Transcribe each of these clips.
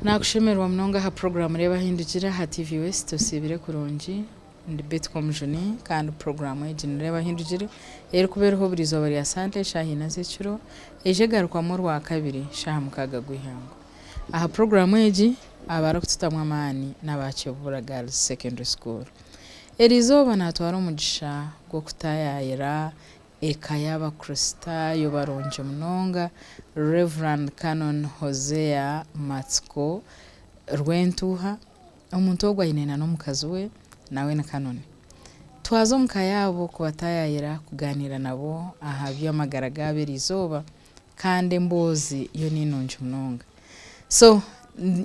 nakushemerwa mnonga ha program reba hindukira ha TV West osibire kurungi ndi Betcom Juni kandi program y'ijinire bahindukire eri kubereho burizo bari asante shahina zeciro eje garukwa mu rwa kabiri shaha mukaga gwihango aha program y'iji abara kututamwa amani n'abakebura Girls Secondary School erizoba natwara umugisha gwo kutayayira ekayaba Krista yo baronje mnonga Reverend Canon Hosea Matsko Rwentuha omuntu ogwa inena n'omukazi we nawe na Canon twazo mukayabo kubatayayira kuganira nabo aha byamagara gaberizoba kandi mbozi yo ninonje mnonga so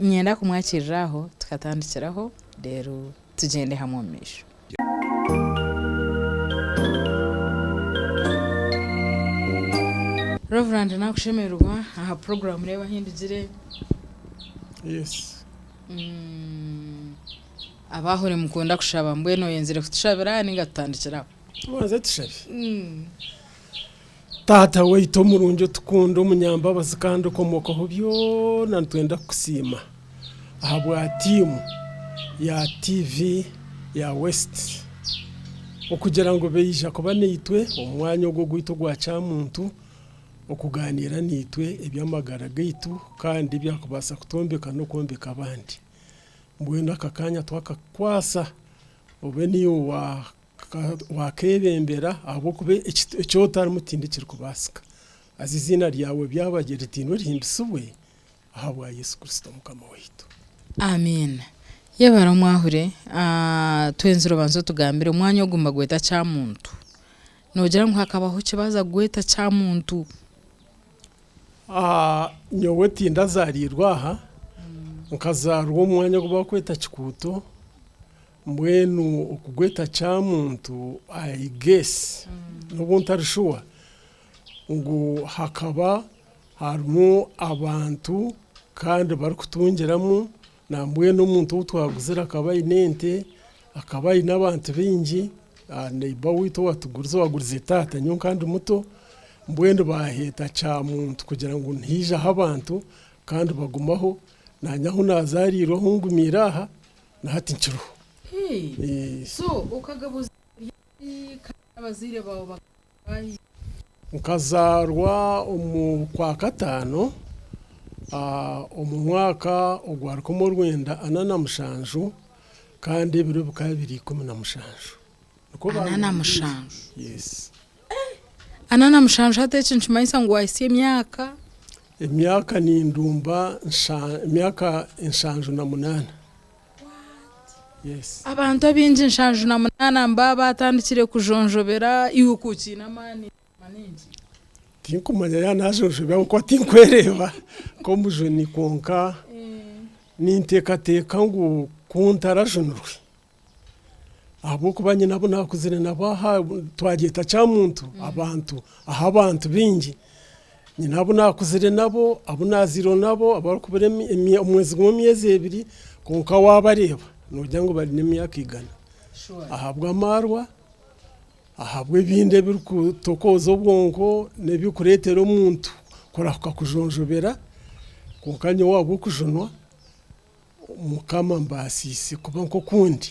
nyenda kumwakiriraho tukatandikiraho rero tugende hamwe misho Reverend nakushemerwa aha program reba hindugire yes abahore mukunda kushaba mbweno yenzire kutushabira ninga tutandikiraho waze tushabe tata weito murunjo tukundo munyamba bazikando komokaho byo nantwenda kusima ahabwa timu ya TV ya West okugira ngo beyija kuba nitwe omwanya gwo gwito gwa chamuntu okuganira nitwe ebyamagara gaitu kandi byakubasa kutombeka no kombeka abandi mbwena kakanya twakakwasa obe niyo wa kebembera abo kube ecyotari mutindikira kubasika azizina ryawe byabagera tino rimbisubwe ahabwa Yesu Kristo mukama waitu amen yebara mwahure twenziro banzo tugambire umwanya ogumba gweta cha muntu nogira ngo hakabaho kibaza gweta cha muntu nyowe tinda zarirwa aha nkazarwa umwanya gwo kweta kikuto mbwenu okugweta cha muntu I guess nubuntu arishuwa ngo hakaba harimo abantu kandi bari kutungiramo na mbwenu umuntu utwaguzira akaba inente akaba inabantu bingi neiba wito watuguriza wagurize tata nyo kandi muto mbwenu baheta cha muntu kugira ngo ntije abantu kandi bagumaho nanyaho nazariro hungumiraha nahati nchiro so ukagabuza abazire bawo bakayi nkazarwa kwa katano mu mwaka ogwariko mu Rwanda anana mushanju kandi biro bukabiri 17 anana mushanju yes anana mushanju hate nchimayisa ngo waisie emyaka ni ndumba emyaka inshanju na munana yes abantu abinje inshanju na munana mbaba atandikire kujonjobera iwukukina mani maninji tinkumanya yanajonjobera ko tinkwereba ko mujoni konka nintekateka ngo kuntarajunurwe abo kubanye nabo nakuzire nabaha twageta cha muntu abantu bingi nyinabo nakuzire nabo abo naziro nabo abarukubere umwezi gw'emyezi ebiri konka wabareba nojya ngo bari n'imyaka igana ahabwa amarwa ahabwe binde birukutokoza obwonko nebikuretera omuntu koraka kujonjobera konkanye wabo kujonwa mukama mbasisi kuba nko kundi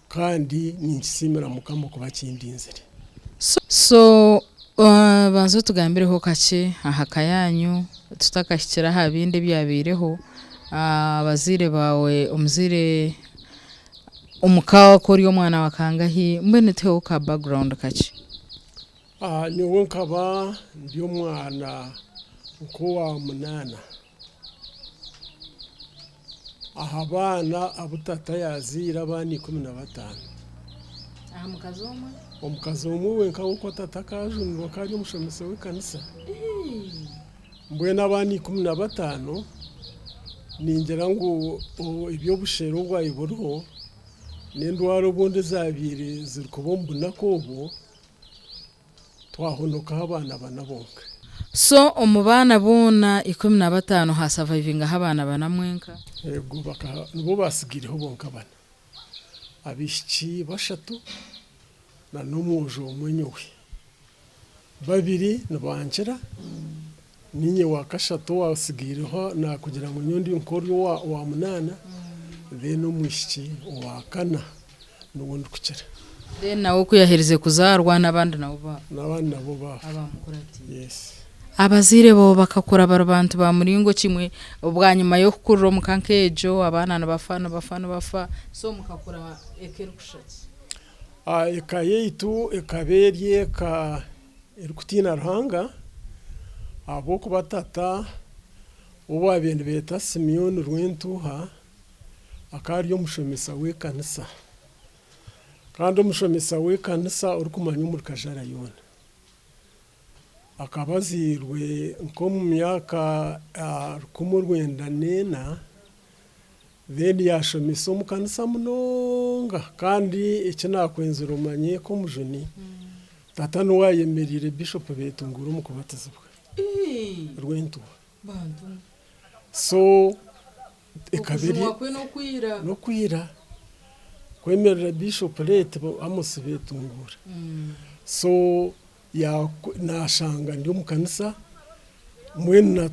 kandi ninkisimira mukama kuba kindinzire so banzo tugambireho kake aha kayanyu tutakashikira ha binde byabireho abazire bawe umuzire umukawa kuri omwana wakangahi mbeneteho ka background kake nyowe nkaba ndi omwana nkowa munana ahabana abutata yazira abani 15 aha mukazoma omukazomu wenka uko tatakajunwa kali umushomese w'ikanisa mbwena abani 15 ningira ngo ibyo bushero bwayiburiho nendwaro bonde zabire zirikubombuna kobo twahonoka abana banabonka so omubana bona 15 ha surviving abana banamwenka yego baka nubo basigireho bonka bana abishiki bashatu na n'umujo umwenyewe babiri nabanjira ninye wakashatu wasigireho nakugira ngo nyondi nkori wa munana then umwishiki wa kana nubundi kukira then nawo kuyahereze kuzarwa n'abandi nabo ba abamukurati yes abazire bo bakakora abantu ba muringo kimwe ubwa nyuma yo kukurira mu kankejo abana bafana so mukakora ekerukushati ekayeyitu ekaberye ka irikutina ruhanga abo kubatata ubu abende beta Simeon Rwentuha akari omushomesa w'ekanisa kandi omushomesa w'ekanisa urikumanya muri kajara yona akabazirwe nko mu myaka 19 then yashomesa mu kanisa munonga kandi ikinakwenzera umanye ko mujuni tata no wayemerire bishop betungura mu kubatizibwa Rwentuha so ekabiri no kwira kwemerera bishop lete Amos betungura so ya nashanga ndi mu kanisa mwene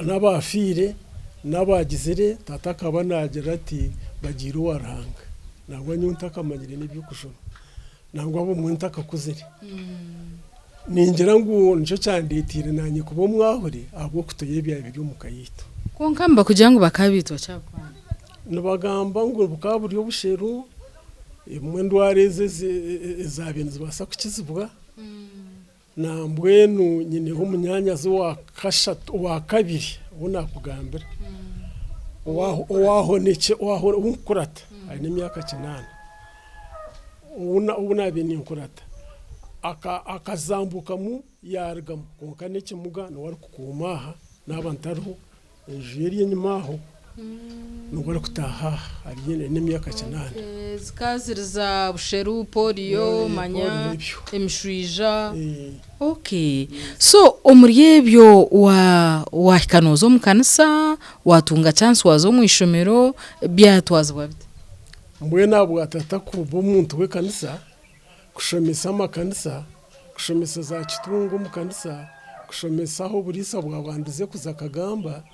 n'abafire n'abagizire tata kabanagira ati bagira waranga nangwa nyunta kamagire n'ibyo kushoma nangwa abo mwenta kakuzire ningira ngo nico cyanditire nanye kubo mwahore abo kutoye bya biri mu kayito konkamba kugira ngo bakabitwa cyakwana nabagamba ngo bukaburi obusheru imwe ndwareze zabenzi basa kukizibwa na mbwenu nyine ho munyanya zo wa kabiri ubona kugambira wahoneke wahora unkurata ari n'imyaka 9 ubuna bini unkurata akazambuka mu yargam konka nekimuga no wari kukumaha n'abantariho enjeri nyumaho nubwo kutaha ari nyine n'imyaka 8 zikaziriza busheru polio manya emishwija okay so umuryebyo wa kanozo mu kanisa watunga chance wazo mu ishomero byatwazwa bite mbwe nabwo atata kuba umuntu we kanisa kushomesa amakanisa kushomesa za kitungo mu kanisa kushomesa aho burisa bwabandize kuza kagamba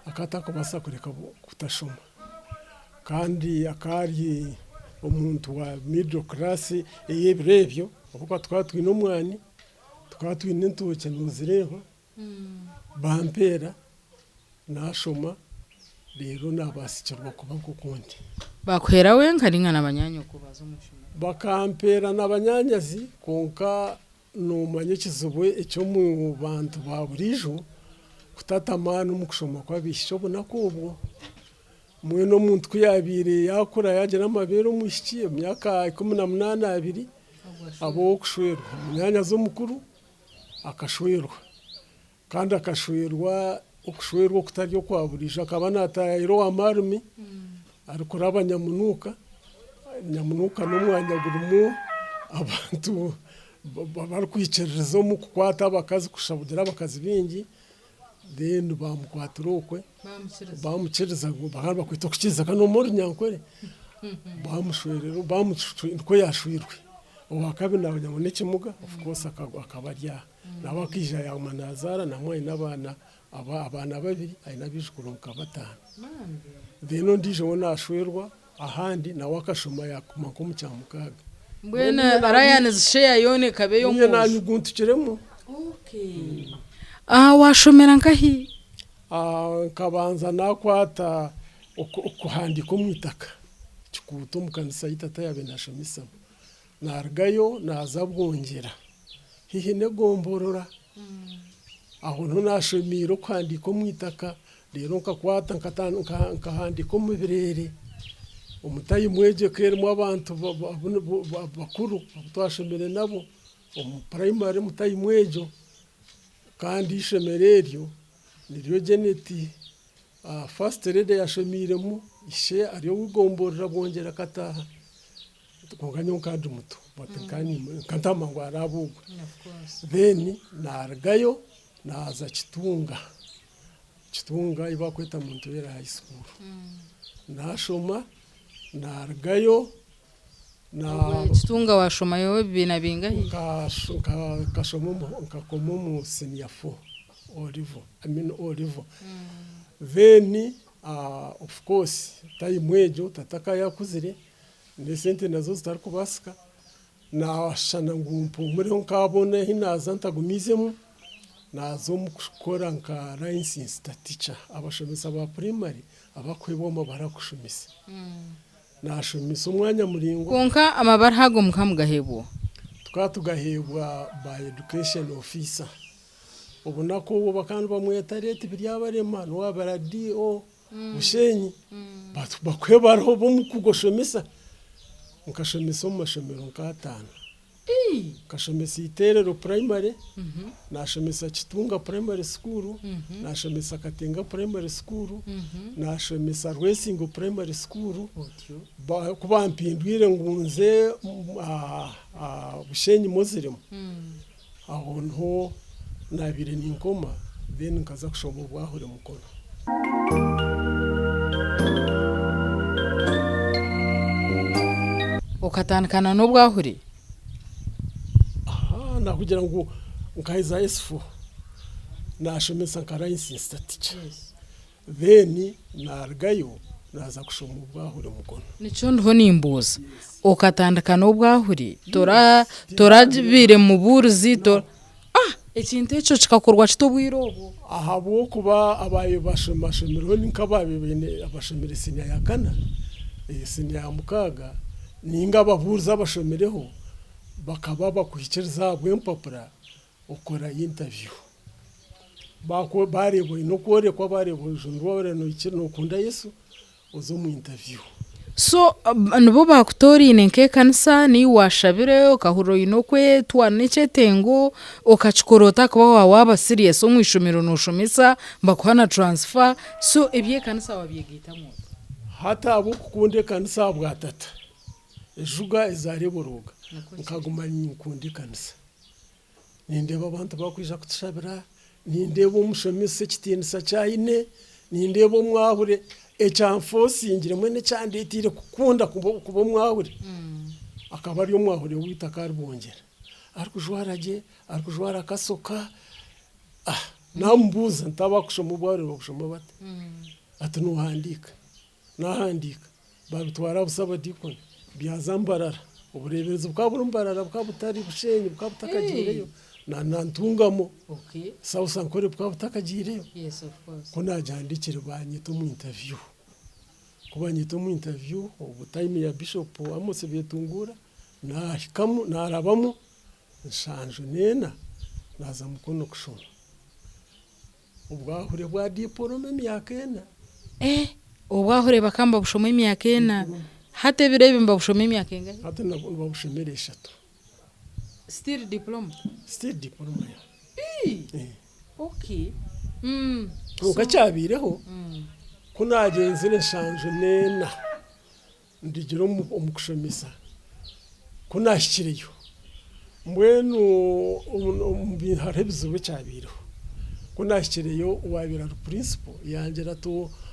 akatako basa kureka kutashoma kandi akari umuntu wa middle class yebrevyo uko twatwine umwani twatwine ntuke nuzireho bampera nashoma rero nabasikirwa kuba kukundi bakwera we nkaringa nabanyanyo kubaza umushimo bakampera nabanyanyazi konka numanye kizubwe icyo mu bantu baburijo kutatamana umukushoma kwabisho nakubwo mwe no muntu kuyabire yakora yagera amabero mushiki myaka 18 abo kushwerwa myanya zo mukuru akashwerwa kandi akashwerwa okushwerwa kutaryo kwaburisha akaba natayiro amarumi ariko rabanyamunuka nyamunuka n'umwanya gurumu abantu bari kwicereza mu kukwata abakazi kushabugira abakazi bingi then bamukwaturokwe bamucereza ngo bahamba kwita kukiza kano muri nyankore bamushwerero bamuko yashwirwe ubakabe nabanyamune kimuga of course akabarya nabakija ya manazara namwe n'abana abana babiri ari nabishukuru mukabatana then ndije wona ashwerwa ahandi nawe akashoma yakuma ko mucyamukaga mbwena barayane share yone kabe yo mu nanyuguntukiremo okay washomera nkahi kabanza nakwata ukuhandika umwitaka kikuto mukanisa yitata yabe nashomisa nargayo nazabwongera hihine gomborora aho ntunashomira kwandika umwitaka rero nkakwata nkahandika umubirere umutayi mweje kerimo abantu bakuru twashomere nabo primary mutayi mwejo kandi ishemereryo niryo geneti first lady yashomiremo ishe ariyo wigomborera bwongera kataha tukonganyo kandi muto batekanye kantama ngo arabugwa then nargayo naza kitunga iba kweta muntu wera high school nashoma nargayo na kitunga washoma yowe bina bingahi kashoma nkakomo mu senior 4 olivo then of course time ejo tataka yakuzire nesente nazo zitari kubasika nashana ngumpu muri nkabone hinaza ntagumizemo nazo mukukora nka licensed teacher abashomesa ba primary abakwiboma barakushomesa nashomesa umwanya muringo konka amabara hago mukamugahebo tukatugahebwa by education officer ubona ko ubu bakandi bamweta leta biryabarema no abaradio ushenyi bakwebaraho bo mukugoshomesa nkashomesa mu mashomero nkatana kashomesa iterero primary nashomesa Kitunga primary school nashomesa Katenga primary school nashomesa Rwesingo primary school kuba mpindwire ngunze Bushenyi Moziremo aho nho nabire ninkoma then nkaza kushoma bwahure mukono ukatandukana n'ubwahure nakugira ngo nkaiza S4 nashomesa licensed teacher then nargayo naza kushoma bwahure mukono nico ndo nimbuza ukatandukana n'ubwahure torabire mu buruzi ikintu eco kikakorwa kitobwirobo ahabo kuba abaye bashomashomero ninkababibene abashomere sinya yakana sinya ya mukaga ninga babuza abashomereho bakaba bakuhikiriza bw'empapura ukora interview bako barebo no kore kwa barebo jundwore no ikiri no kunda Yesu uzo mu interview so nbo bakutorine nke kanisa ni washabire ukahuro inokwe twanece tengo ukachikorota kuba waba serious umwishomero noshomesa bakuhana transfer so ebye kanisa wabyegitamo hata abo kukunde kanisa bwatata ejuga ezareboroga nkaguma nkundi kanisa nindeba abantu bakwija kutushabira nindeba umushomese kitinisa cyayine nindeba mwahure echamfosingire mwene cyanditire kukunda kubo mwahure akaba ari mwahure wita karbongera arikujwaraje arikujwara kasoka nambuza ntaba kushoma bware bakushoma bate ati nuhandika nahandika babitwara busaba dikoni byazambarara uburebereza bwabumbarara bwabutari Bushenyi bwabutakagireyo nantungamo sawa sankore bwabutakagireyo yes of course ko najandikire banyito mu interview kubanyito mu interview ubu time ya bishop Amose Betungura nahikamu narabamo nshanje nena naza mukono kushoma ubwahure bwa diplome myakena ubwahure bakamba bushoma imyakena hate birebe mbabushoma imyaka ingahe hate nabushomere 3 still diploma ya okay ukacyabireho kunagenze nshanje nena ndigiro umukushomesa kunashyireyo mbwenu umbiharebizo cyabireho kunashyireyo wabira principal yangera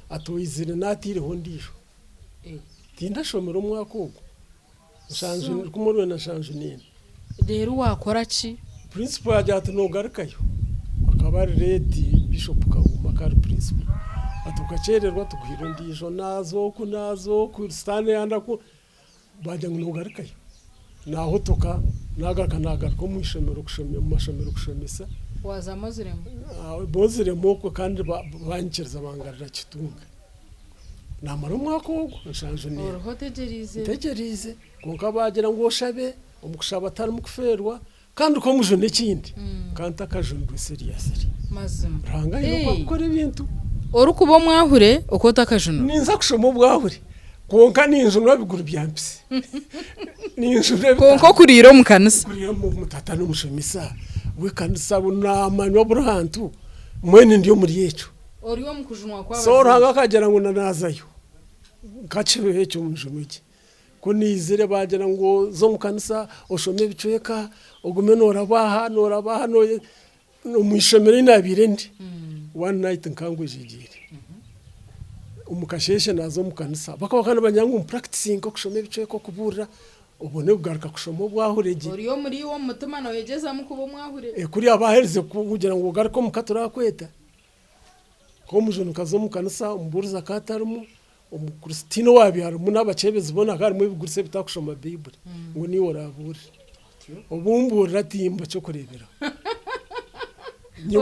atoyizire natireho ndijo tinda shomero mwakoko nshanje kumurwe na shanje nene rero wakora ki principal yajya nogarukayo akaba redi bishop Kawuma kari principal atukacererwa tuguhiro ndijo nazo ku stane yanda ko bajya nogarukayo naho toka nagaruka mu ishomero kushomera mu mashomero kushomesa waza Moziremo ko kandi bankiriza bangarira Kitunga namara mwako nshanje ne tegereze konka bagira ngo shabe umukushaba atari mukuferwa kandi uko mujone kindi kanta kajundwe serious mazima ranga yo gukora ibintu orukubo mwahure uko takajuno ninza kushoma bwahure konka ninzu nabiguru byampise ninzu konko kuriro mukanisa kuriro mutata no mushomisa we kanisa bunamanywa burantu mwene ndiyo muri yecu oriwo mukujunwa kwa so ranga kagera ngo nanazayo kachewe cyo mujumiki kunizire bagira ngo zo mukanisa oshome bicweka ogume norabaha no mwishomere nabire ndi one night nkangujigire umukasheshe nazo mukanisa bakabakana banyangu practicing ko kushome bicweka kubura ubone bwaruka kushoma bwahurege uriyo muri wo mutima no yegeza mu kubo mwahure kuri abahereze kugira ngo ugaruke mukatura kweta ko mujunu kazo mukanisa umburuza katarumu umukristino wabyara n'abacebezi bona kandi mu bigurise bitakushoma Bible ngo ni worabure ubumbura timba cyo kurebera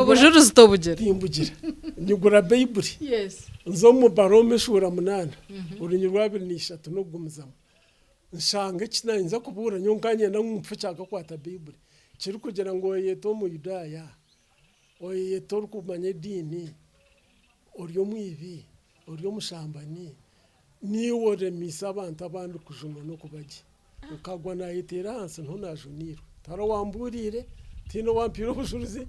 ubujuruzi tobugera timbugira nyugura Bible yes nzo mu barome shura munana urunyurwa 23 no gumizamo nshange kinanza kubura nyonkanye ndamupfa cyaka kwata Bible kiri kugira ngo yeto mu Yudaya oyeto kumanye dini uriyo mwivi uriyo mushambani niwo remisa abantu abandi kujuma no kubaje ukagwa na yitera hanse ntunajuniro taro wamburire tino wampiro bujuruzi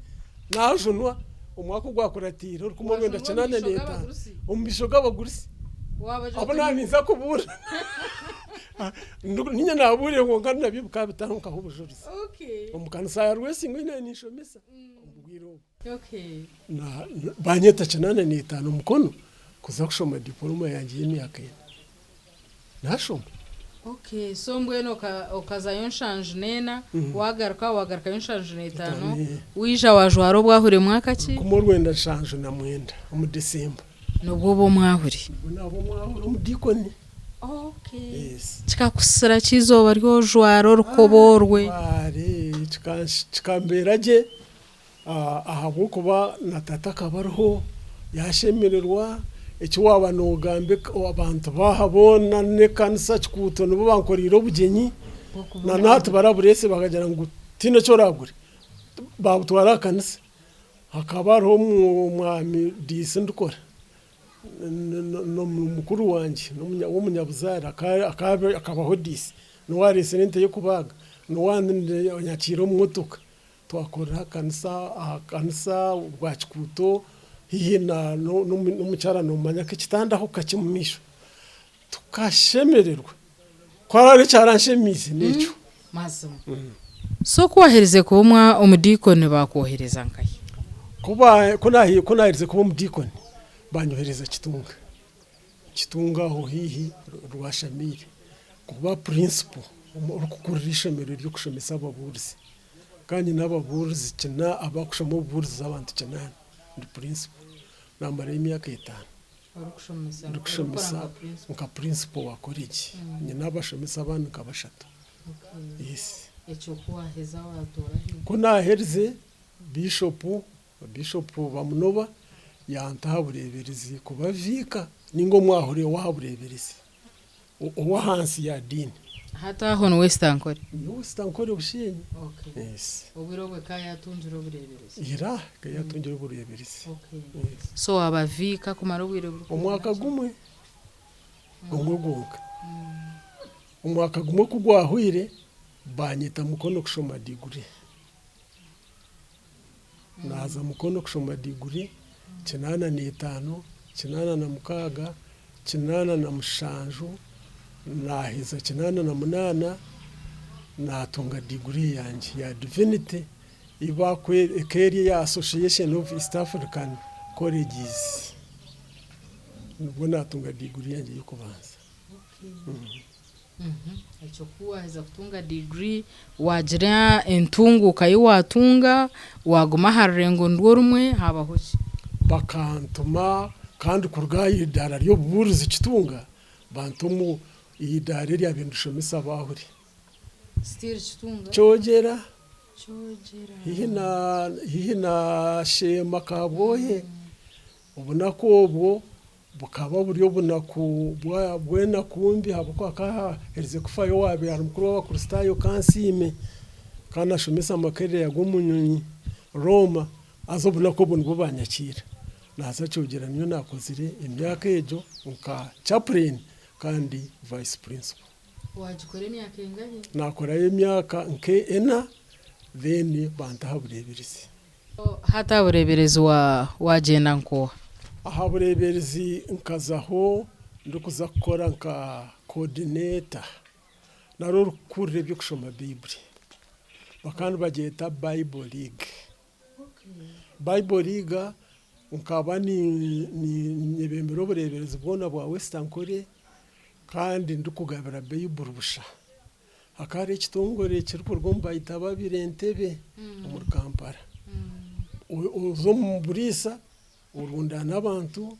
najunwa umwaka gwakuratira uri kumwenda cyane leta umbisho gabagurisi abona niza kubura ninya naburiye ngo ngana bibuka bitanka hubujuruzi okay umukanisa ya rwesi ngwine nishomesa umbwiro okay na banyeta cyane n'itano mukono kuza kushoma diploma yanjye y'imyaka nashoma okay so mbweno okaza yonshanje nena wagaruka yonshanje n'itano wija wajwaro bwahure mwaka ki kumurwenda shanje na mwenda mu December nubwo bo mwahure nabo mwahure mu dikoni okay yes chikakusira chizoba ryo jwaro rukoborwe ari chikamberaje ahabo kuba natata kabarho yashemererwa icyo wabanogambe abantu bahabona ne kanisa cykuto no bankorira ubugenyi na natu baraburese bakagira ngo tino cyo ragure babutwara kanisa hakabarho mu mwami disi ndukora no mukuru wanje no munyabuzara akabaho disi no warese ninte yo kubaga no wandi nyakiro mu motoka twakora kanisa bwa cykuto hina n'umucyarano manya ko kitandaho kakimumisho tukashemererwa kwarari cyaranshemize nico mazima so kubahereze kubumwa umudikoni bakohereza nkaye kuba kunahirize kuba umudikoni banyohereza kitunga ho hihi rwashamire kuba principal urukukurisha mere ryo kushomesa ababuruzi kandi n'ababuruzi kina abakushoma uburuzi abantu cyane ndi principal nambara imyaka 5 urukushomesa nka principal wakoriki nyina abashomesa abantu kabashatu yes echo kuwaheza watora kuna herze bishop bamunoba yantabureberezi kubavika ningo mwahure wabureberezi uwa hansi ya dini hata hono western kore bushenyi okay yes ubirobwe kaya tunjiro bureberezi ira kaya tunjiro bureberezi okay yes. So abavika kumara ubwire umwaka gumwe gonga umwaka gumwe kugwahwire banyita mukono kushoma degree naza mukono kushoma degree 85 86 86 nahiza 88 natunga degree yanjye ya divinity iba kuri ya Association of East African Colleges nubwo natunga degree yanjye yo kubanza echo kuwaheza kutunga degree wagira entunguka yo watunga waguma harengo ndwo rumwe habaho ki bakantuma kandi kurgaye dara ryo buruzi kitunga bantumu idare rya bindushomesa bahuri still kitunga chogera hina shema kaboye ubona ko ubwo bukaba buryo bunaku bwena kumbi habako akahereze kufayo wabe ari mukuru wa Kristayo kansime kana shomesa makere yagomunyonyi Roma azobuna ko bunwo banyakira naza cyogera niyo nakozire imyaka ejo nka chaplain kandi vice principal wajikore imyaka ingahe nakora imyaka nke ena then bantaha bureberezi hata bureberezi wagenda nko aha bureberezi nkazaho ndukuza gukora nka coordinator naro rukurire byo kushoma Bible bakandi bageta Bible League Bible League nkaba ni nyebembero bureberezi bwona bwa Western Kore kandi ndukugabira Bible busha hakari ekitongore kirikurwa mbayita babire Entebbe muri Kampala uzo mu Burisa urunda n'abantu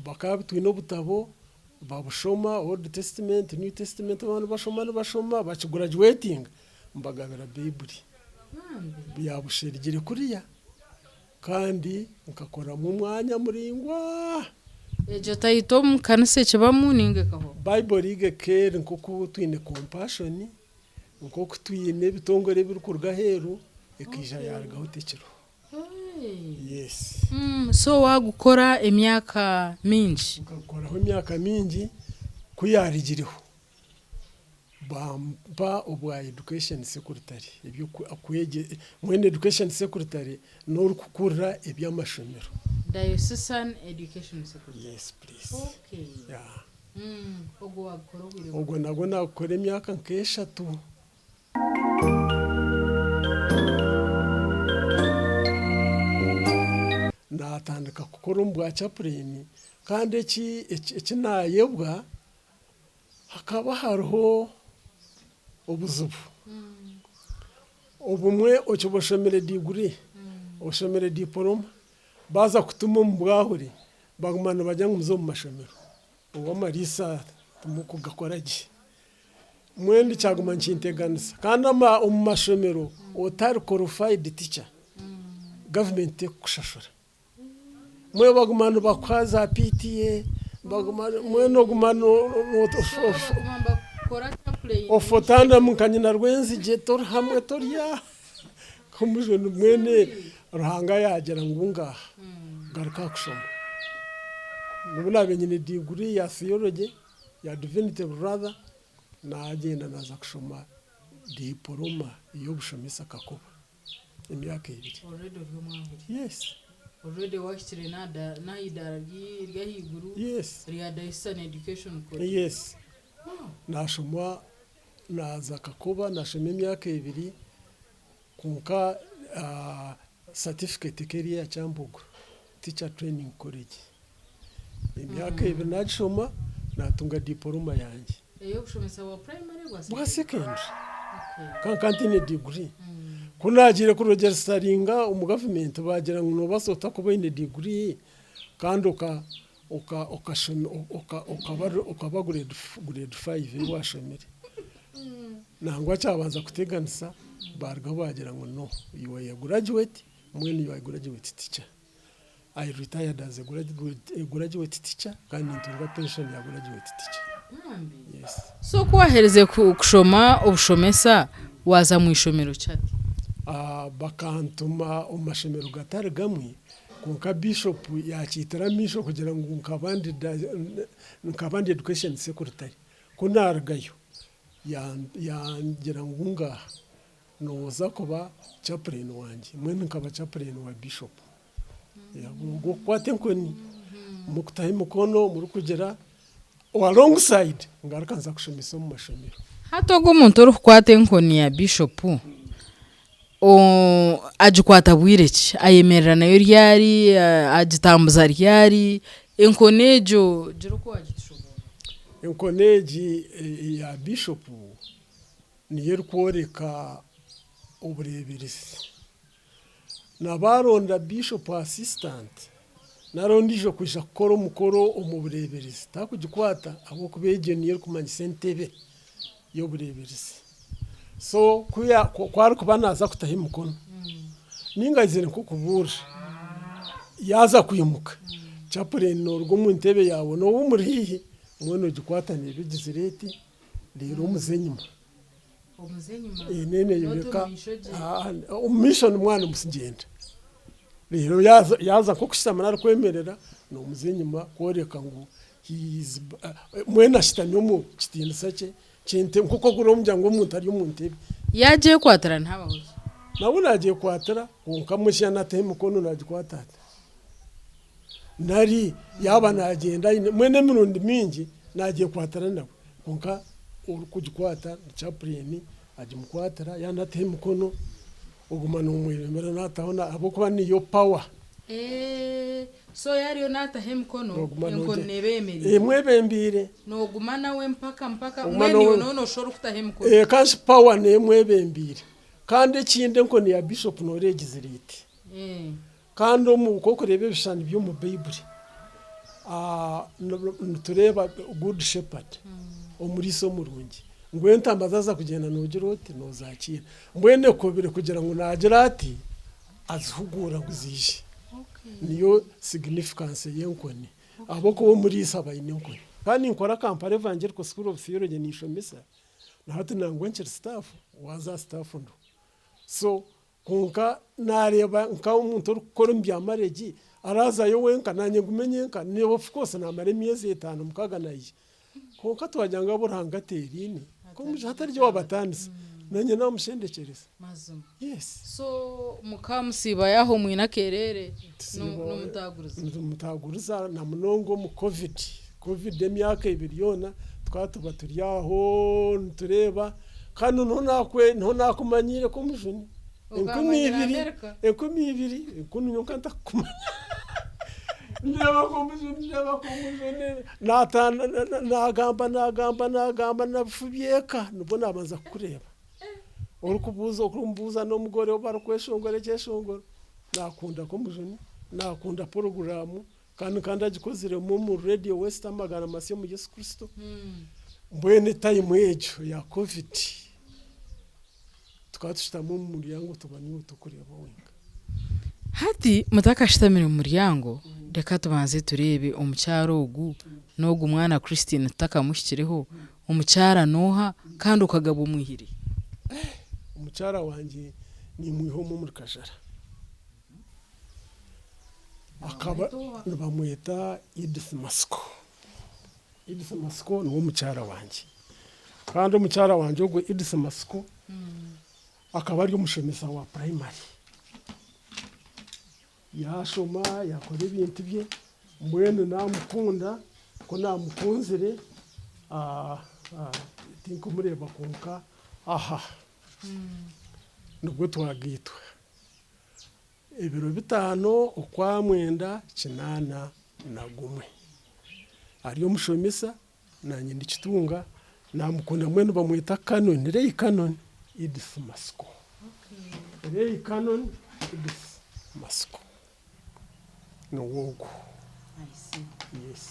bakabitwine obutabo babushoma Old Testament New Testament abantu bashoma bakigraduating mbagabira Bible byabusherigire kuriya kandi nkakora mu mwanya muringwa ejo tayito mu kanise kibamu ningekaho Bible ige care nkoko twine compassion nkoko twine bitongore birukurga heru ekija yaragaho tekiro. Yes. So wagukora emyaka mingi ukakoraho emyaka mingi kuyarigiriho bampa obwa education secretary ebyo akwege mwene education secretary no rukukurra ebyamashomero diocesan education secretary. Yes please. Okay. Yeah. Ogo wagukora ubire ubwo nago nakora emyaka nk'eshatu. Natandika gukora mbwa chaplain kandi ekinayebwa hakaba hariho obuzubu obumwe okiboshomere degree oshomere diploma baza kutuma mbwahure bagumana bajya mu mashomero uwo marisa tumukugakoraje mwendi cyaguma nkinteganisa kandi mu mashomero otari qualified teacher government kushashura mwe bagumana bakwaza PTA bagumana mwe no gumana ofotanda mukanyina rwenzi jetor hamwe torya kumuje mwene ruhanga yagera ngunga garuka kushoma nubulabe nyine degree ya theology ya divinity brother na agenda naza kushoma diploma iyo bushomesa kakuba emyaka 2. Already Yes. Already washtire na idara ryahiguru. Yes. Ria Diocesan Education Code. Yes. Nashomwa naza kakuba nashoma emyaka 2 kunka certificate career Kyambogo Teacher Training College. Emyaka 2 nashoma natunga diploma yanjye. Eyo kushomesa wa primary wa secondary. Okay. Kantine degree. Kunagire ku registeringa umu government bagira ngo basota kuba ine degree kandi ukaba grade 5 washomere. Nangwa cyabanza kuteganisa barga bagira ngo no you are a graduate when you are graduate teacher. I retired as a graduate teacher kandi ntunga pension ya graduate teacher. Yes. So kuwahereze kushoma obushomesa waza mu ishomero cyati. Bakantuma umashomero gatari gamwe kunka bishop yakitara kugira ngo nkabandi education secretary kunargayo yangira ngunga noza kuba chaplain wanje mwene nkaba chaplain wa bishop ngo kwate nkoni mukutahe mukono muri kugera alongside ngarakanza kushomesa mu mashomero hatogo umuntu uri kwate nkoni ya bishop ajikwata bwireki ayemerera nayo ryari agitambuza ryari enkonejo jiroko agitshobora enkoneji ya bishop niyo rikworeka ubureberesi nabaronda bishop assistant narondijo kuja gukora umukoro umubureberesi takugikwata abo kubege niyo kumanya sentebe yo bureberesi. So kuya kwari kubanaza kutaha mukono ningazire nko kubura yaza kuyimuka chaplain n'urwo mu ntebe yawe no umurihi mwene gikwatane bigizireti rero umuzenyuma nene yibeka mission mwana musingenda rero yaza ko kushamana kwemerera no umuzenyuma koreka ngo mwene ashitanye mu kitindi sace Chente kuko guro umuryango w'umuntu ari umuntu yagiye kwatara ntabahoze nawe nagiye kwatara unkamushya natahe mukono nagikwatata nari yaba nagenda mwene mirundi mingi nagiye kwatara nawe unka uri kugikwata chaplain agimukwatara yanatahe mukono ugumana umwiremera natabona abo kuba niyo power so yariyo natahe mkono Noguma enko noge. nebemeri mwebembire noguma nawe mpaka Oguma mweniyo nawe. nono shoro kutahe mkono kansi power ne mwebembire kandi ekindi nko ne ya bishop noregize riti kandi omuko kureba ebishani byo mu Bible tureba good shepherd omuriso murungi ngwenta ambazaza kugenda nogira oti nozakira mbwene kobire kugira ngo nagira ati azihugura nguzije niyo significance yenkoni aboko muri isaba inenkoni kandi nkora kampare evangelical school of theology nishomesa na hati nangwenche staff waza staff ndo so kunka nareba nka umuntu ukora mbyamaregi araza yo wenka nanye ngumenyenka ni of course na mare miezi 5 mukaga nayi kunka twajyanga burangaterine ko mujatarije wabatandise nanye namushendekereza mazuma yes so mukamusiba yaho mwina kerere no mutaguruza na munongo mu covid emyaka 2 yona twatuba turyaho ntureba kandi nto nakumanyire ko mujuni 12 kunu nyokanta kumanya ndeba ko mujuni nagamba nafubyeka nubona abanza kureba urukumbuza no mugore obara kweshongore cyeshongoro nakunda ko mujuni nakunda program kandi agikozire mu radio West amagana masiyo mu Yesu Kristo mbwene time ejo ya covid tukatushitamo mu muryango tubaniwe tukureba wenga hati mutakashitamire mu muryango reka tubanze turebe umucyaro ugu nogu umwana Christine takamushyikireho umucyara noha kandi ukagaba umwihiri umucyara wanje ni mwihomo muri Kajara akaba bamwita Edith Masco ni umucyara wanje kandi umucyara wanje ubwo Edith Masco akaba ari umushomesa wa primary yashoma yakora ibintu bye mbwene namukunda ko namukunzire tinko mureba kunka nubwo twagitwa ibiro 5 ukwamwenda 8 na gumwe ariyo mushomesa nanye ndikitunga namukunda mwene bamwita Canon Ray Canon Edith Masco Ray Canon Edith Masco no wogo yes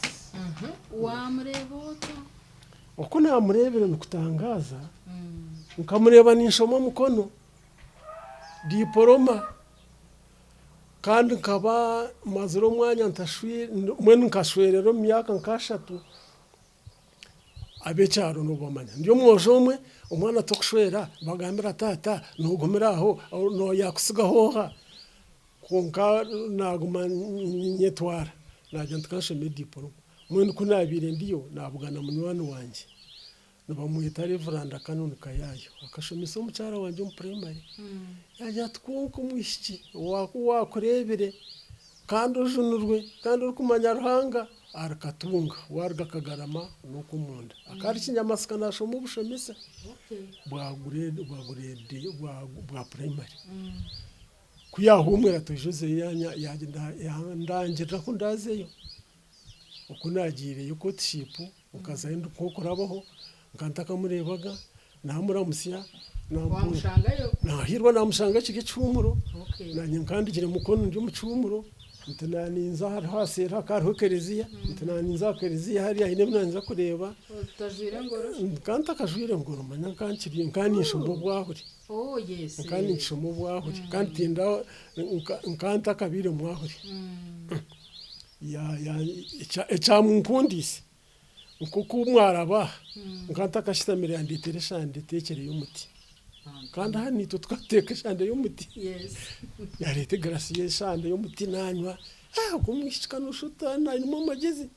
wamureboto uko namurebera nukutangaza nkamureba ninshoma mukono diploma kandi nkaba maziro mwanya ntashwire mwene nkashwerero myaka nkashatu abecyaro nubamanya ndiyo mwojomwe umwana tokushwera bagambira tata nugomeraho no yakusigaho konka naguma nyetwara najya ntkasheme diploma mwene kunabire ndiyo nabugana munywani wanje nabamwita Reverend Canon Kayayo akashomisa umucyara wanje mu primary yajya twuko mwishiki wakurebere kandi ujunurwe kandi ukumanya ruhanga arakatunga warga kagarama nuko munda akari kinyamasika nashoma ubushomesa bwa primary kuyahumira tujuze yagenda ndangira ko ndazeyo uko nagire yuko tshipu ukazenda uko kurabaho nkantaka murebaga namuramusya wamushangayo nahirwa namushanga kike cyumuro nanye nkandikire mukono ndi mu cyumuro ntananinza hasi hakariho kereziya ntananinza kereziya hari hine mwanza kureba utajwire ngoro nkanta kajwire ngoro manya kankiri nkanisho mu bwahuri yes nkanisho mu bwahuri kandi tinda nkanta kabire mu bwahuri ya echamunkundisi nkuko umwaraba nkanta kashitamire yanditere shande tekere y'umuti kandi hani twateka shande y'umuti yes yarete gracie shande y'umuti nanywa kumwishika nushuta nanyuma magezi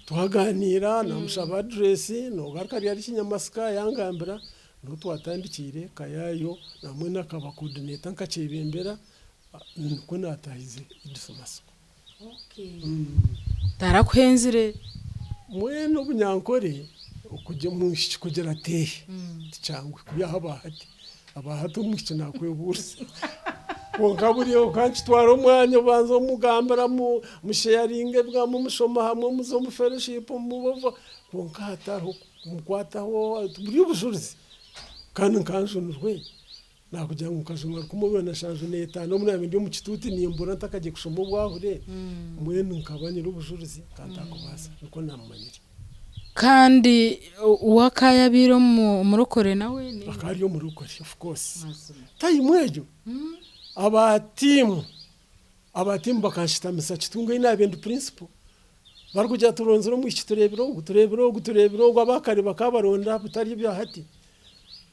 tuhaganira namushaba address no garkari yari kinyamasika yangambira no twatandikire Kayayo namwe nakaba coordinator nkacebembera nuko natahize idusomasa tarakwenzire mwene ubunyankore ukujye mushiki kugera tehe cyangwa kuyaha abahati umushiki nakweburse konka buriya ukancitwara umwanya ubanza mugambara musharinge bwa mushoma hamwe muzo mu fellowship mubova konka hataro mukwataho buri ubujurizi kandi nkanjunurwe nakugira ngo ukajunwa kumubona shanje neta no muri abindi mu kituti nimbura ntakaje kushoma ubwahure mwene nkabanyira ubujurizi kandi akubasa niko namanyira kandi uwakaya biro murokore nawe ni akariyo murokore of course tayi mwejo abatimu bakanshitamiza kitunga inabendo principle barukujya turonzero mu turebero abakare bakabaronda butari byahati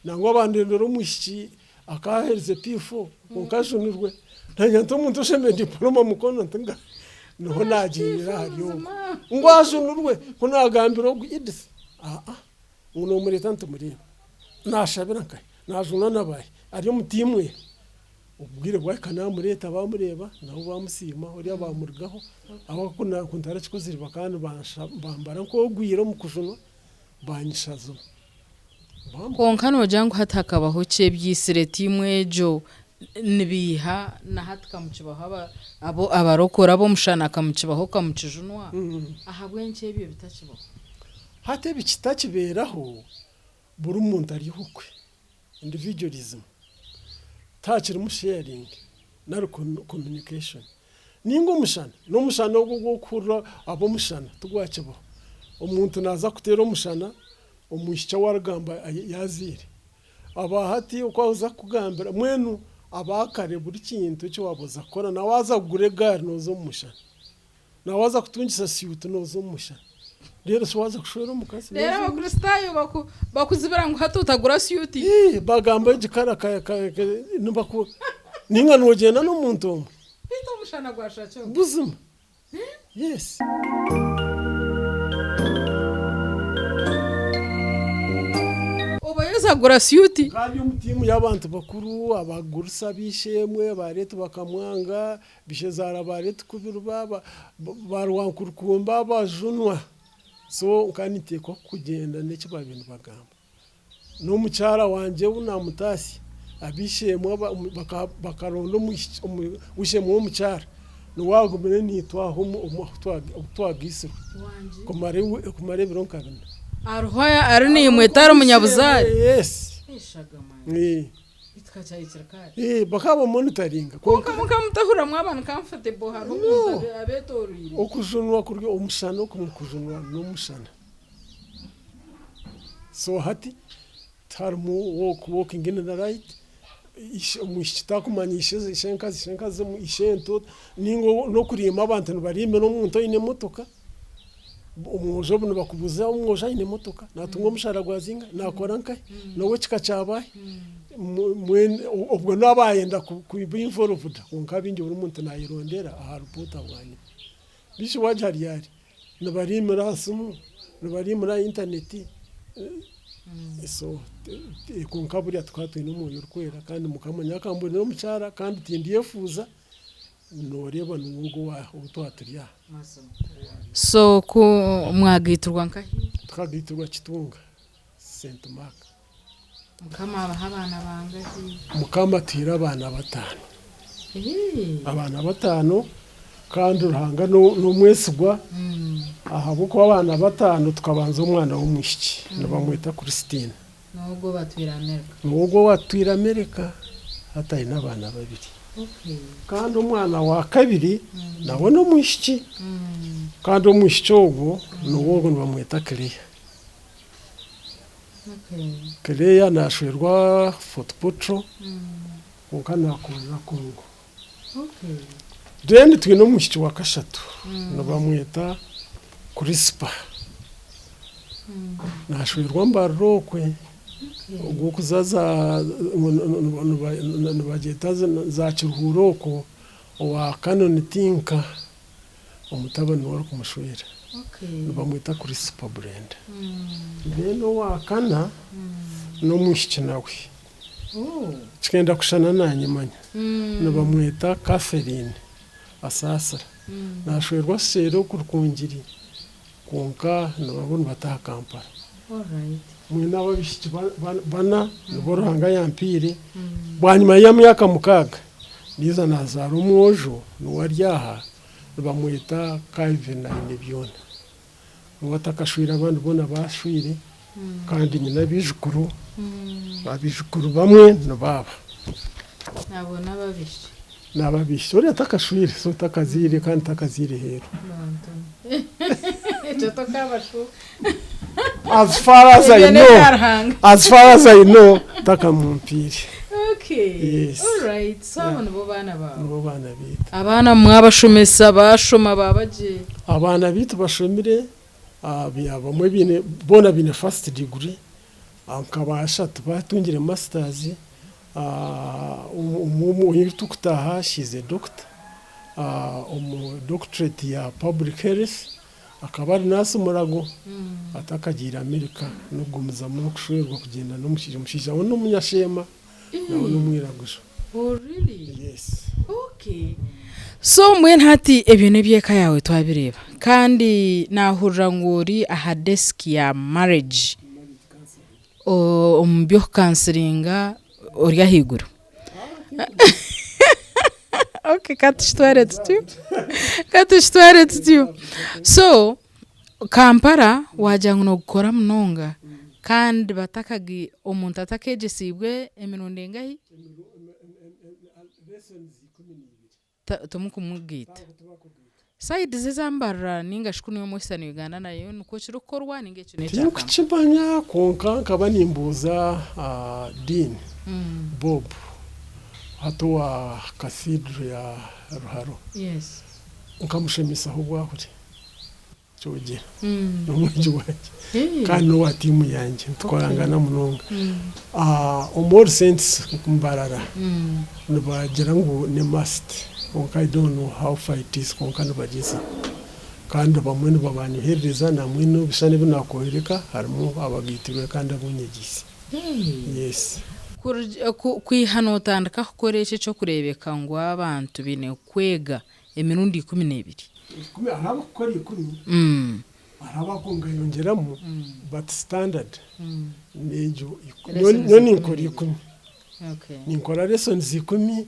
nangwa abandendero mushiki akahereze P4 ukajunirwe ntanyanto umuntu usheme diploma mukono ntinga no nagira hariyo ngwajunurwe kunagambiro idisi uno muri tanto muri nashabira kai najuna nabaye ariyo mutimwe ubwire bwa kanamure leta bamureba nabo bamusima uri abamurgaho abo kuntara kikozirwa kandi bambara ko gwiro mu kujunwa banyishazo konka no jangu hatakabaho cye byisireti mwejo nibiha na hatka mukibaho abo abarokora abo mushana kamukibaho kamukijunwa ahabwenke ibyo bitakibaho hate bikitakiberaho buri umuntu ari hukwe individualism touch sharing na communication ningo mushana no mushana wo gukura abo mushana tugwakibo umuntu naza kutera umushana umushya waragamba yazire abahati uko uza kugambira mwenu abakare buri kintu cyo waboza kora na waza gure gari nozo mushana na waza kutungisa siyutu nozo mushana rero so waza kushora mukazi rero abakristayo bakuzibira ngo hatutagura siyuti bagamba igikara nubaku ninga nogenda no muntu umwe bito mushana gwashacho buzima yes agura siyuti kandi umutimu y'abantu bakuru abagurusa bishemwe barete bakamwanga bishezara barete kubiruba barwankurukumba bajunwa so kanite ko kugenda ndetse babintu bagamba no mucyara wanje unamutasi abishemwe bakarondo mushemwe mucyara no wagumene nitwaho twagisiro kumare bironkabina arhoya aruni mwetaro munyabuzari yes bitkacyayikirkari bakaba monitoringa konka mukamutahura mwabana comfortable haro umuntu abetorire okujunwa kuryo umushano kumukujunwa no mushana so hati tarmu walking in the right mushita kumanyishe shenkazi mu ishento ningo no kurima abantu barime no muntu ine motoka umujo buno bakubuza umwoja ine motoka natungo mushara gwazinga nakora nkai nowe kikacabaye ubwo nabayenda kubinforovuda unkabinje buri muntu nayirondera aharupota bwanye bishi wajari yari nabarimira hasumu nabarimira interneti so kunkaburi twatuye no mu kwera kandi mukamanya kambone no mucara kandi tindiyefuza noreba n'ubwo wa ubutwaturiya so ku mwagiturwa nkahi twagiturwa kitunga Saint Mark mukama abana bangahi mukama tira abana batanu abana batanu kandi ruhanga no mwesigwa ahabo ko abana batanu tukabanza umwana w'umushiki nabamwita Christine nubwo batwira Amerika hataye n'abana babiri kandi umwana wa kabiri nawe no mushiki kandi umushiki ugo nuwo bamwita Claire Claire nashwerwa football ukana kuza Kongo then twino mushiki wa kashatu nabamwita Crispa nashwerwa mbarokwe ubwo kuzaza nubageta za kiruhuroko wa Canon Tinka umutabani wari kumushwera bamwita Crispa Brand beno wa kana no mushiki nawe kigenda kushana nanyimanya nabamwita Catherine asasa nashwerwa sero kurukungiri konka nababona bataha Kampala mwina babishiki bana nuborohanga yampire bwanyuma ya myaka mukaga niza nazara umwojo nuwaryaha bamwita Calvin Byona nuwatakashwira abandi bona bashwire kandi nyina babijukuru bamwe no baba nabona babishe nababishe uri atakashwire so takazire kandi takazire hero as far as I know takamumpiri. Okay. Yes. All right. So abo bana bawe. Abo bana bita. Abana mwabashomesa bashoma babaje. Abana bita bashomire bamwe bine bona bine first degree ankabasha tubatungire masters umumu yitukutaha she's a doctor doctorate ya public health akaba ari naso murago atakagira Amerika no gumuza mu kushwerwa kugenda no mushije no munyashema nawe n'umwiragusho. Oh really? Yes. Okay. So mwen hati ebintu byeka yawe twabireba kandi nahurira ngori aha desk ya marriage ombyo counselinga uri ahiguru. Okay, katishware tutu. So Kampala wajya no gukora mnonga kandi batakagi omuntu atakejesibwe emirundi ngahi tumukumugita side zizambara ninga shukuni yo Western Uganda nayo nuko kirukorwa ninge kino cyaka kuchipanya konka kabanimbuza Dean Bob hatowa cathedral ya Ruharo. Yes. Nkamushemisa aho bwahuri cyoge n'umujyi wanje kandi no watimu yanjye twarangana munonga more sense kumbarara nubagera ngo ne must I don't know how far it is konka nubageze kandi bamwe babanyohereza namwe no bishane binakohereka harimo abagitirwe kandi abonyegisi. Yes. Kwihano tandika kukoresha cyo kurebeka ngo abantu bine kwega emirundi 12 araba kuri 10 araba kongayongeramo but standard nejo noni nkori 10. Okay. Ninkora lessons 10. Yes.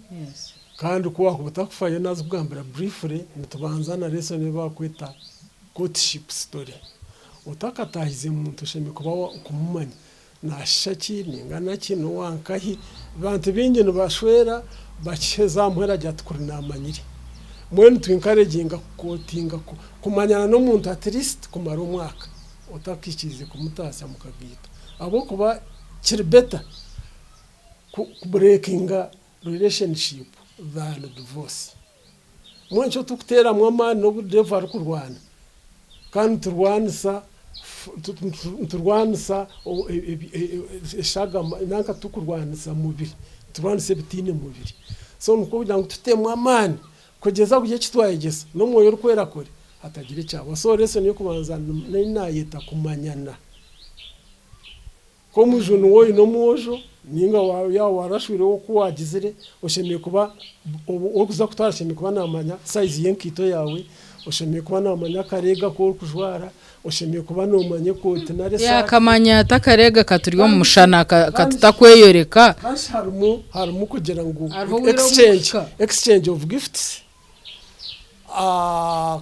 Kandi kuwa kubatakufanya nazo bwambira briefly nitubanza na lesson bakwita courtship story utakatahize muntu sheme kuba kumumanya nashaki ningana kino wankahi bantu binge no bashwera bakeza mpera jyatukuri namanyire mwene twinkareginga kotinga kumanyana no muntu at least kumara umwaka utakikize kumutasa mukagita abo kuba kiri better ku breakinga relationship than divorce. Mwencho tukutera mwama no deva rukurwana kandi turwanisa shaga nanka tukurwanisa mubiri turwanise bitine mubiri so nuko kugira ngo tutemwa amani kugeza kugiye kitwayegesa no mwoyo rukwera kore atagire cyabo so rese niyo kubanza nayita kumanyana ko mujunu woyi no mwojo ninga yawo warashwire wo kuwagizire ushemiye kuba okuza kutarashemiye kuba namanya size yenkito yawe ushemiye kuba namanya karega ko kujwara ushemiye kuba nomanye ko tenare sa yakamanya takarega katuriyo mu mushana katutakweyereka harimo kugira ngo exchange of gifts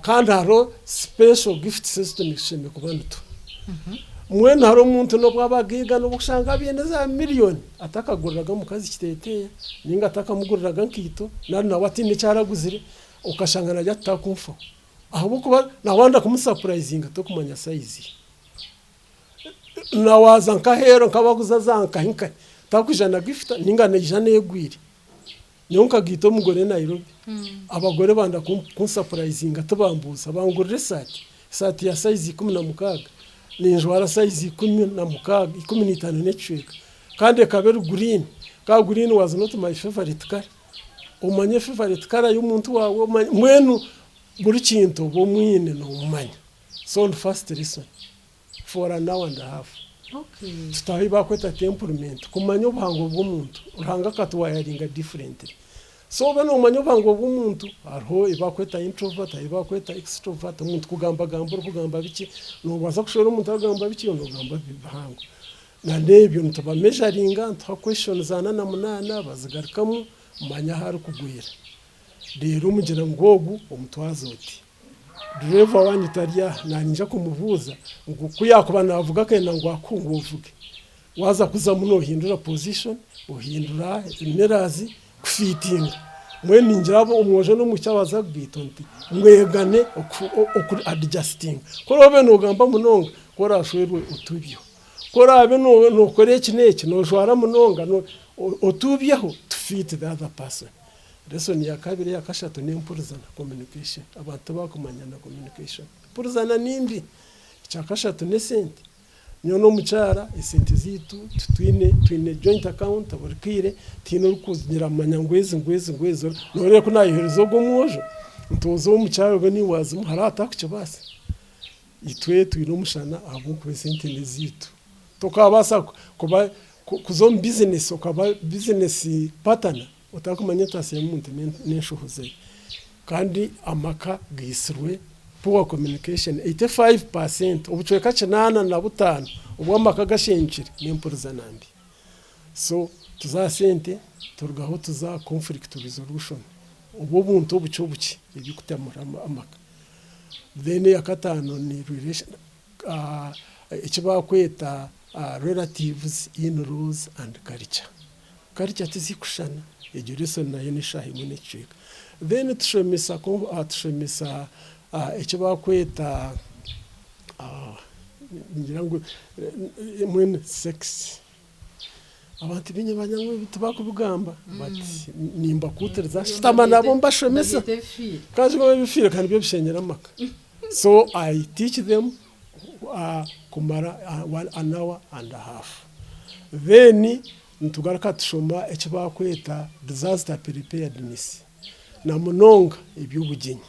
kandi haro special gift system ishemiye kuba nto mwene haro umuntu no bwabagiga no bushanga byene za miliyoni atakaguriraga mu kazi kiteteye ninga atakamuguriraga nkito nawe atinde cyaraguzire ukashanga najya takumfa aho kuba nawanda kumusurprisinga to kumanya size nawaza nkahero nkabaguza zanka hinka takujana gift ninga nejane yegwire nyonka gito mugore Nairobi abagore banda kumusurprisinga tubambuza bangurire sati ya size 16 ninjwara size 15 necweka kandi kaberu green ka green was not my favorite color umanye favorite color y'umuntu wawe mwenu buri kintu bo mwine no umanya so first lesson for an hour and a half. Okay. Tutahi bakweta temperament kumanya ubuhango bw'umuntu uranga katwayaringa differently so bano umanya ubuhango bw'umuntu arho ibakweta introvert ibakweta extrovert umuntu kugamba biki no baza kushora umuntu agamba biki no gamba bihango na ndebyo ntuba measuringa nta questions ana na munana bazigarikamo manya hari kugwira rero mugira ngo ogu omutwazo uti driver wanyu tariya naninja kumuvuza ngo kuyakuba navuga kenda ngo akungu uvuge waza kuza muno hindura position uhindura imerazi kufitinga mwe ninjabo umwoje no mucyabaza gwitonti mwegane oku adjusting korobe no gamba munonga korashwerwe utubyo korabe no kore kineke no jwara munonga no otubyeho to fit the other person. Lesson ya kabiri ya kashatu ni impuruzana communication. Abantu bakumanyana communication. Impuruzana nimbi cyakashatu ne sente. Nyo no mucara isente zitu twine joint account abarikire tino rukuzinira amanyangwezi ngwezo nore ko nayiherezo go mwojo ntozo mucara go ni wazi harata kucyo itwe twino mushana abo ku sente zitu tokabasa kuba kuzo business okaba business partner utakumanya tase muntu n'enshuhuze kandi amaka gisirwe poor communication 85% ubucweka kinana na butano ubwo amaka gashenjire n'impuruzana nambi so tuzasente turgaho tuza conflict resolution ubwo buntu bucyo ibikutamura amaka then yakatano ni relation ikibakweta relatives in rules and culture tizikushana ejo lesson nayo nishahi mune chika then tushemisa ikibakweta ngira ngo mwene sex abantu binye banyango bitubakubugamba bati nimba kutereza shitama nabo mbashemisa kaje ngo bifire kandi byo bishenyera amaka so I teach them kumara an hour and a half then ntugaraka tushoma ekibakweta disaster preparedness na munonga ebyubuginyi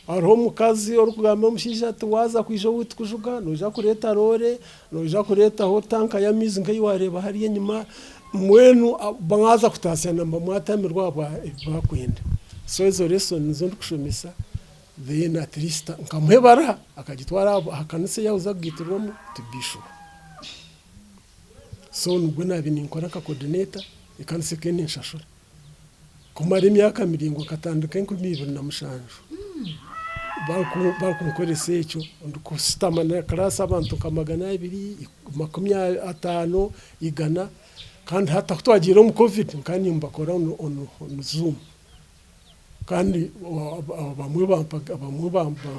ariho mukazi orukugamba mushija tuwaza kwijo wuti kujuga noja kureta rore noja kureta ho tanka ya mizi ngai wareba hari nyuma mwenu bangaza kutasana mwatamirwa bakwenda so izo lesson zo ndikushomisa then at least nkamwebara akagitwara akanise yahuza gitirwamo tibisho so nubwo nabini nkora ka coordinator ikanise kene nshashura kumara imyaka miringo katandukanye ku 2007 bakunkorese icyo ndukustama na class abantu kamagana 250 igana kandi hata kutwagira mu covid kandi mbakora on zoom kandi bamwe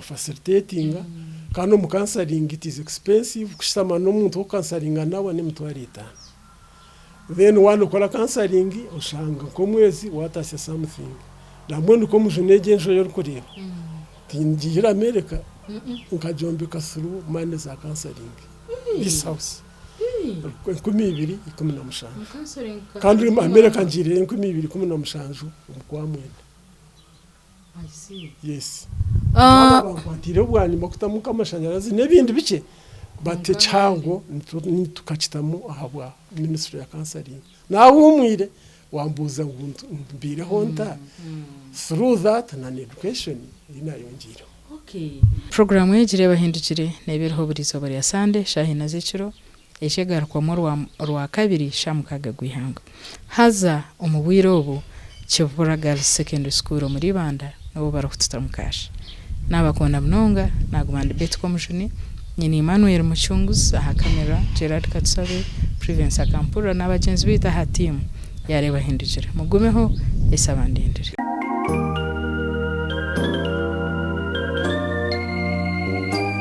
facilitating kandi mu counseling it is expensive kushama no muntu counseling nawe ni mutwarita then one ukora counseling ushanga ko mwezi watase something namwe ko mujunege njo yo kureba tinjira America ukajombeka through mane za counseling this house 2015 kandi America njire 2015 umukwa mwene I see. Yes. Batire bwanyuma kutamuka amashanyarazi nebindi bice bate cyango tukacitamo ahabwa ministry ya counseling nawe umwire wambuza mbire honta through that and education inayongera. Okay. Programu yegire bahindukire nebereho burizo bari ya Sunday shahina ziciro eshegara kwa rwa kabiri shamukaga gwihanga haza umubwirobo Chevura Girls Secondary School muri Banda nabo barakututamukaje nabakona mnonga nagumande Betcom Juni nyini Emmanuel Muchunguzi aha kamera Gerard Katsabe Prevence Akampura n'abagenzi bita ha team yareba hindukire mugumeho esabandindire